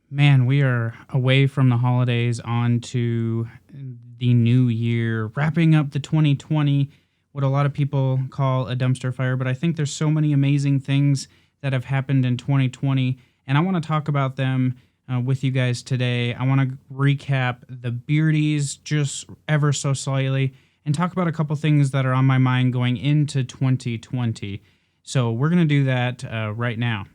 Man, we are away from the holidays on to the new year, wrapping up the 2020, what a lot of people call a dumpster fire. But I think there's so many amazing things that have happened in 2020, and I want to talk about them with you guys today. I want to recap the Beardies just ever so slightly and talk about a couple things that are on my mind going into 2020. So we're going to do that right now.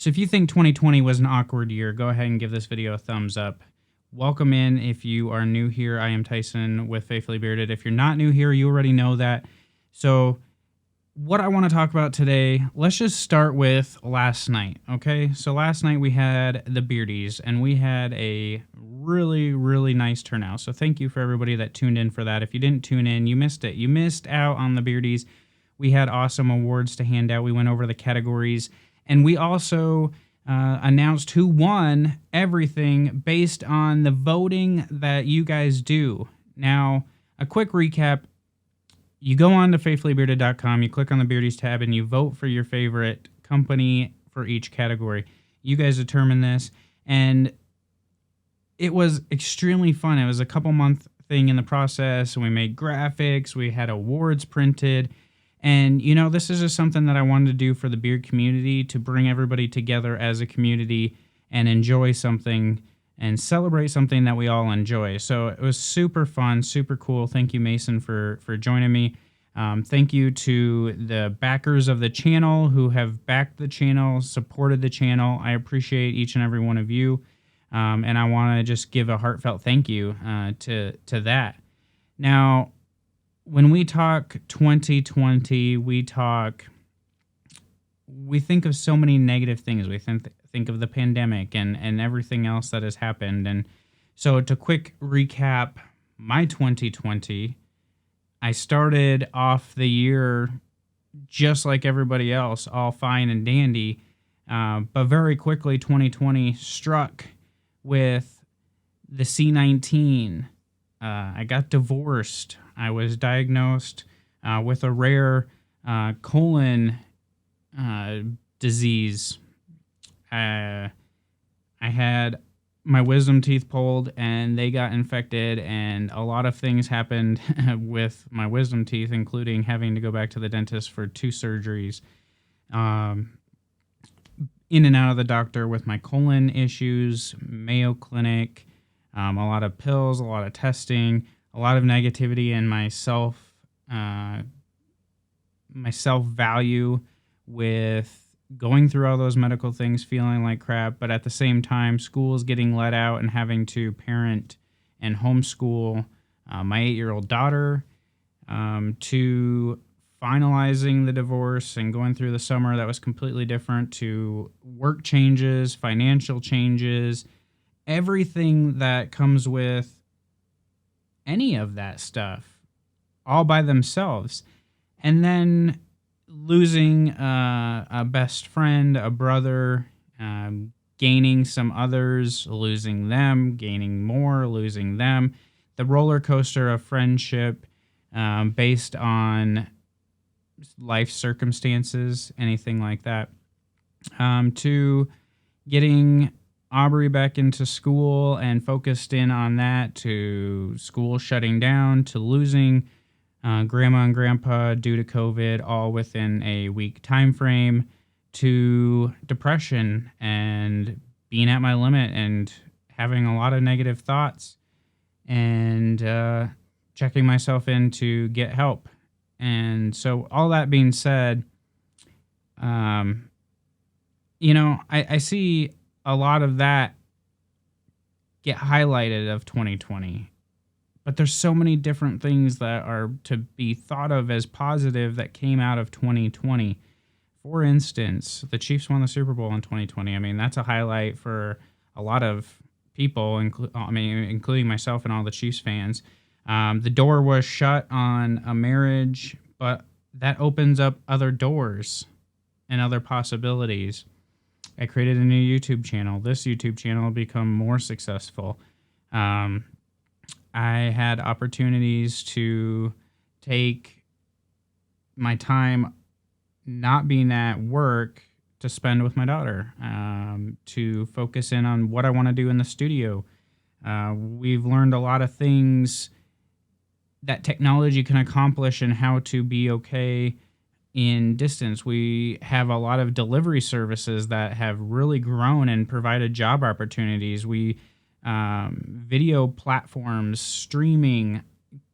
So if you think 2020 was an awkward year, go ahead and give this video a thumbs up. Welcome in if you are new here. I am Tyson with Faithfully Bearded. If you're not new here, you already know that. So what I want to talk about today, let's just start with last night, okay? So last night we had the Beardies, and we had a really, really nice turnout. So thank you for everybody that tuned in for that. If you didn't tune in, you missed it. You missed out on the Beardies. We had awesome awards to hand out. We went over the categories. And we also announced who won everything based on the voting that you guys do. Now, a quick recap. You go on to faithfullybearded.com, you click on the Beardies tab, and you vote for your favorite company for each category. You guys determine this, and it was extremely fun. It was a couple-month thing in the process. We made graphics. We had awards printed. And, you know, this is just something that I wanted to do for the beard community, to bring everybody together as a community and enjoy something and celebrate something that we all enjoy. So it was super fun, super cool. Thank you, Mason, for joining me. Thank you to the backers of the channel who have backed the channel, supported the channel. I appreciate each and every one of you. And I want to just give a heartfelt thank you to that. Now, when we talk 2020, we think of so many negative things. We think of the pandemic and everything else that has happened. And so to quick recap my 2020, I started off the year just like everybody else, all fine and dandy. But very quickly, 2020 struck with the C-19. I got divorced. I was diagnosed with a rare colon disease. I had my wisdom teeth pulled, and they got infected, and a lot of things happened with my wisdom teeth, including having to go back to the dentist for 2 surgeries. In and out of the doctor with my colon issues, Mayo Clinic, a lot of pills, a lot of testing, a lot of negativity in my self-value with going through all those medical things, feeling like crap, but at the same time, school's getting let out and having to parent and homeschool my 8-year-old daughter, to finalizing the divorce and going through the summer that was completely different, to work changes, financial changes, everything that comes with any of that stuff all by themselves. And then losing a best friend, a brother, gaining some others, losing them, gaining more, losing them. The roller coaster of friendship based on life circumstances, anything like that, to getting Aubrey back into school and focused in on that, to school shutting down, to losing grandma and grandpa due to COVID all within a week time frame, to depression and being at my limit and having a lot of negative thoughts, and checking myself in to get help. And so all that being said, you know, I see a lot of that get highlighted of 2020. But there's so many different things that are to be thought of as positive that came out of 2020. For instance, the Chiefs won the Super Bowl in 2020. I mean, that's a highlight for a lot of people, including myself and all the Chiefs fans. The door was shut on a marriage, but that opens up other doors and other possibilities. I created a new YouTube channel. This YouTube channel will become more successful. I had opportunities to take my time not being at work to spend with my daughter, to focus in on what I want to do in the studio. We've learned a lot of things that technology can accomplish and how to be okay in distance. We have a lot of delivery services that have really grown and provided job opportunities. Video platforms, streaming,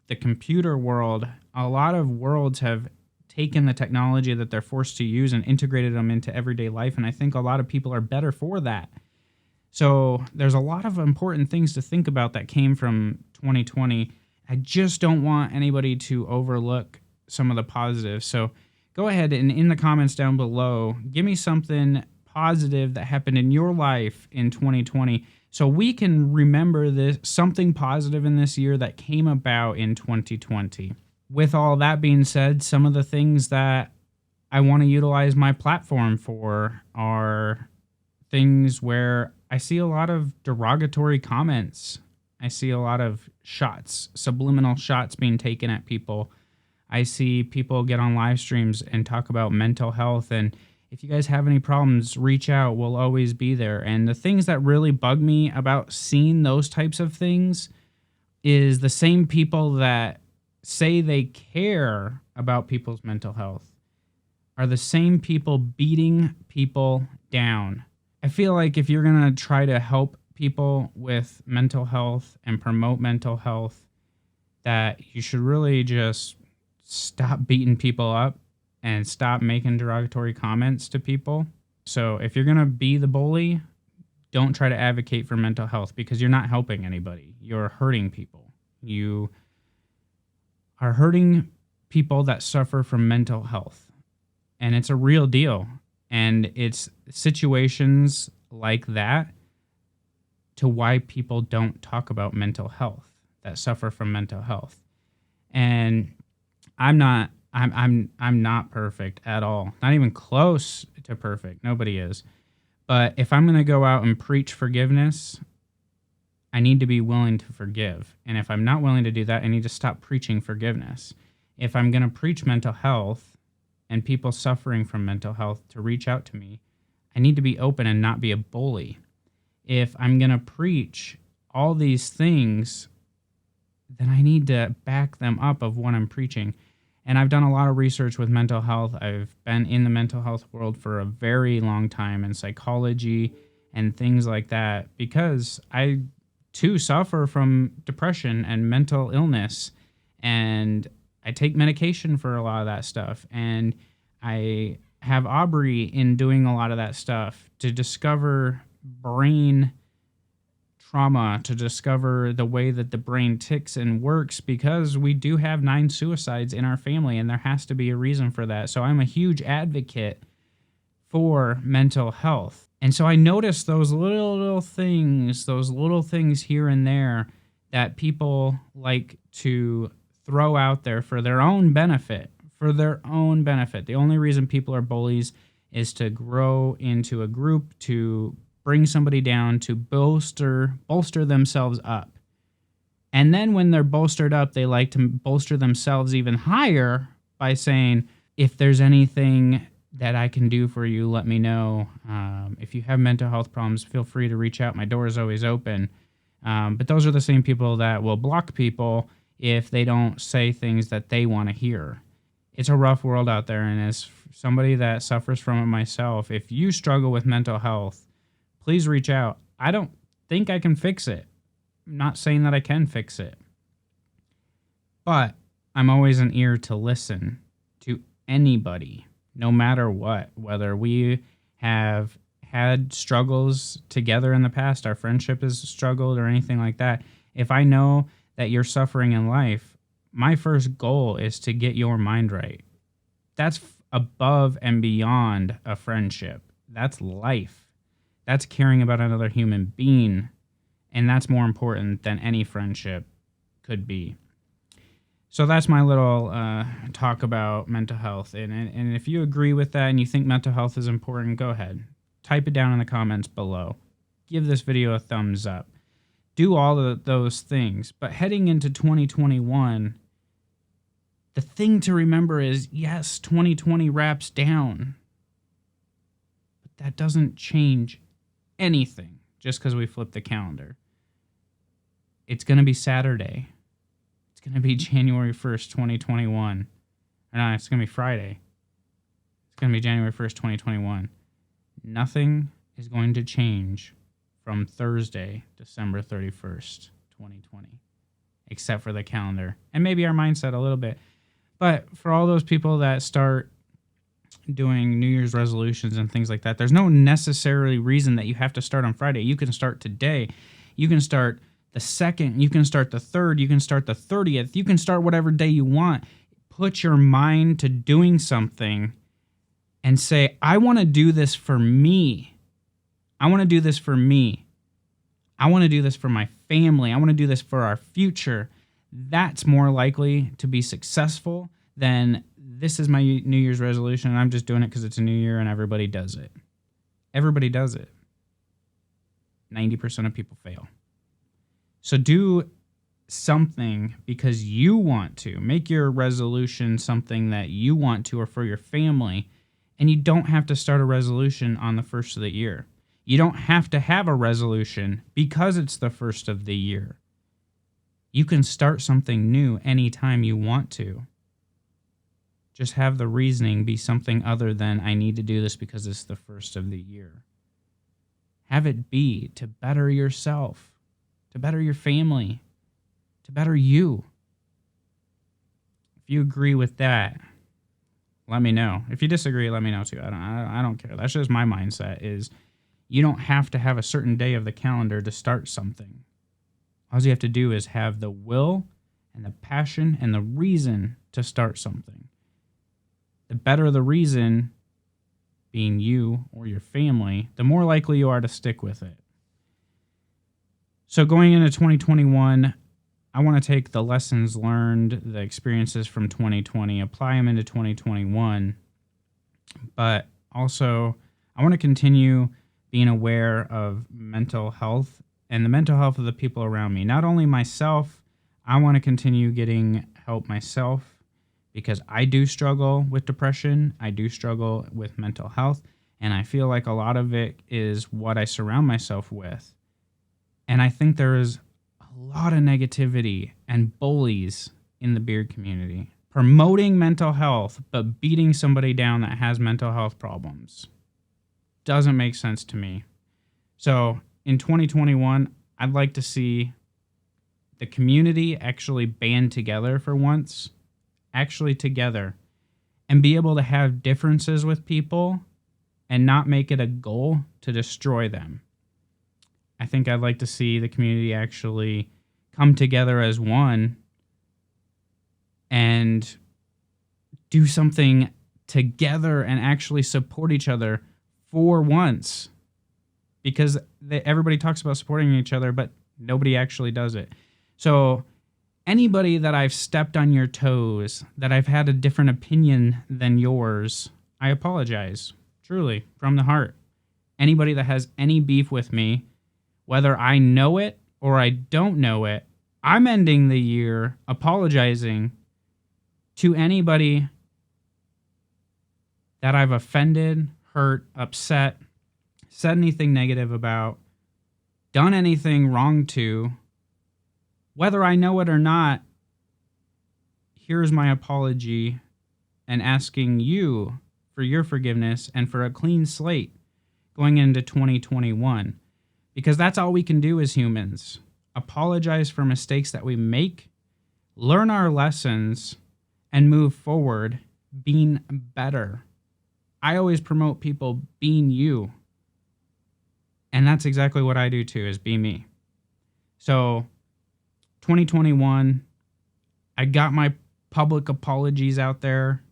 the computer world, a lot of worlds have taken the technology that they're forced to use and integrated them into everyday life. And I think a lot of people are better for that. So there's a lot of important things to think about that came from 2020. I just don't want anybody to overlook some of the positives. So go ahead and in the comments down below, give me something positive that happened in your life in 2020 so we can remember this something positive in this year that came about in 2020. With all that being said, some of the things that I want to utilize my platform for are things where I see a lot of derogatory comments. I see a lot of shots, subliminal shots being taken at people. I see people get on live streams and talk about mental health. And if you guys have any problems, reach out. We'll always be there. And the things that really bug me about seeing those types of things is the same people that say they care about people's mental health are the same people beating people down. I feel like if you're going to try to help people with mental health and promote mental health, that you should really just stop beating people up and stop making derogatory comments to people. So if you're going to be the bully, don't try to advocate for mental health because you're not helping anybody. You're hurting people. You are hurting people that suffer from mental health. And it's a real deal. And it's situations like that to why people don't talk about mental health, that suffer from mental health. And I'm not perfect at all. Not even close to perfect. Nobody is. But if I'm going to go out and preach forgiveness, I need to be willing to forgive. And if I'm not willing to do that, I need to stop preaching forgiveness. If I'm going to preach mental health and people suffering from mental health to reach out to me, I need to be open and not be a bully. If I'm going to preach all these things, then I need to back them up of what I'm preaching. And I've done a lot of research with mental health. I've been in the mental health world for a very long time in psychology and things like that because I too suffer from depression and mental illness. And I take medication for a lot of that stuff. And I have Aubrey in doing a lot of that stuff to discover brain trauma, to discover the way that the brain ticks and works, because we do have 9 suicides in our family and there has to be a reason for that. So I'm a huge advocate for mental health. And so I noticed those little things here and there that people like to throw out there for their own benefit, The only reason people are bullies is to grow into a group, to bring somebody down, to bolster themselves up. And then when they're bolstered up, they like to bolster themselves even higher by saying, if there's anything that I can do for you, let me know. If you have mental health problems, feel free to reach out. My door is always open. But those are the same people that will block people if they don't say things that they want to hear. It's a rough world out there, and as somebody that suffers from it myself, if you struggle with mental health, please reach out. I don't think I can fix it. I'm not saying that I can fix it. But I'm always an ear to listen to anybody, no matter what, whether we have had struggles together in the past, our friendship has struggled or anything like that. If I know that you're suffering in life, my first goal is to get your mind right. That's above and beyond a friendship. That's life. That's caring about another human being. And that's more important than any friendship could be. So that's my little talk about mental health. And if you agree with that and you think mental health is important, go ahead. Type it down in the comments below. Give this video a thumbs up. Do all of those things. But heading into 2021, the thing to remember is, yes, 2020 wraps down. that doesn't change anything just because we flip the calendar. It's going to be Saturday. It's going to be January 1st, 2021. Or no, it's going to be Friday. It's going to be January 1st, 2021. Nothing is going to change from Thursday, December 31st, 2020, except for the calendar and maybe our mindset a little bit. But for all those people that start doing New Year's resolutions and things like that, there's no necessarily reason that you have to start on Friday. You can start today. You can start the 2nd. You can start the 3rd. You can start the 30th. You can start whatever day you want. Put your mind to doing something and say, I want to do this for me. I want to do this for me. I want to do this for my family. I want to do this for our future. That's more likely to be successful than this is my New Year's resolution and I'm just doing it because it's a new year and everybody does it. Everybody does it. 90% of people fail. So do something because you want to. Make your resolution something that you want to or for your family. And you don't have to start a resolution on the first of the year. You don't have to have a resolution because it's the first of the year. You can start something new anytime you want to. Just have the reasoning be something other than I need to do this because it's the first of the year. Have it be to better yourself, to better your family, to better you. If you agree with that, let me know. If you disagree, let me know too. I don't care. That's just my mindset is you don't have to have a certain day of the calendar to start something. All you have to do is have the will and the passion and the reason to start something. The better the reason, being you or your family, the more likely you are to stick with it. So going into 2021, I want to take the lessons learned, the experiences from 2020, apply them into 2021. But also, I want to continue being aware of mental health and the mental health of the people around me. Not only myself, I want to continue getting help myself because I do struggle with depression. I do struggle with mental health. And I feel like a lot of it is what I surround myself with. And I think there is a lot of negativity and bullies in the beard community promoting mental health, but beating somebody down that has mental health problems. Doesn't make sense to me. So in 2021, I'd like to see the community actually band together for once, actually together, and be able to have differences with people and not make it a goal to destroy them. I think I'd like to see the community actually come together as one and do something together and actually support each other for once. Because everybody talks about supporting each other, but nobody actually does it. So anybody that I've stepped on your toes, that I've had a different opinion than yours, I apologize, truly, from the heart. Anybody that has any beef with me, whether I know it or I don't know it, I'm ending the year apologizing to anybody that I've offended, hurt, upset, said anything negative about, done anything wrong to. Whether I know it or not, here's my apology and asking you for your forgiveness and for a clean slate going into 2021. Because that's all we can do as humans. Apologize for mistakes that we make, learn our lessons, and move forward being better. I always promote people being you. And that's exactly what I do too, is be me. So 2021, I got my public apologies out there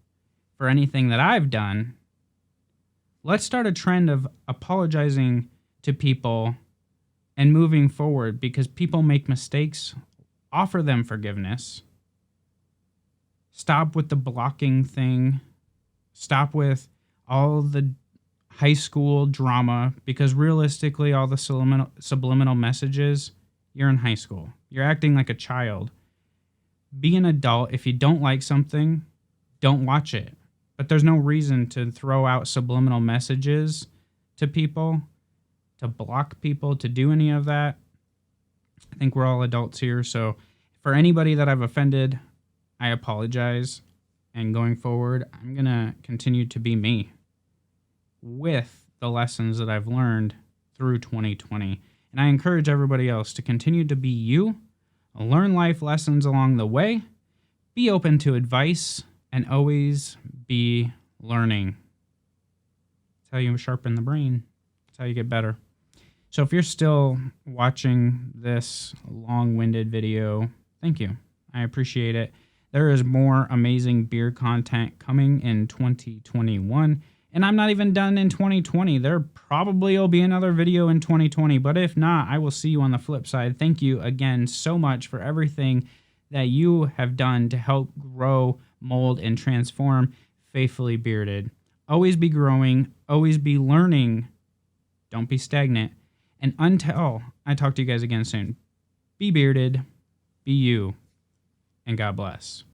for anything that I've done. Let's start a trend of apologizing to people and moving forward, because people make mistakes. Offer them forgiveness. Stop with the blocking thing. Stop with all the high school drama, because realistically, all the subliminal messages, you're in high school. You're acting like a child. Be an adult. If you don't like something, don't watch it. But there's no reason to throw out subliminal messages to people, to block people, to do any of that. I think we're all adults here. So for anybody that I've offended, I apologize. And going forward, I'm going to continue to be me with the lessons that I've learned through 2020. And I encourage everybody else to continue to be you, learn life lessons along the way, be open to advice, and always be learning. That's how you sharpen the brain. That's how you get better. So if you're still watching this long-winded video, thank you. I appreciate it. There is more amazing beer content coming in 2021. And I'm not even done in 2020. There probably will be another video in 2020. But if not, I will see you on the flip side. Thank you again so much for everything that you have done to help grow, mold, and transform Faithfully Bearded. Always be growing. Always be learning. Don't be stagnant. And until I talk to you guys again soon, be bearded, be you, and God bless.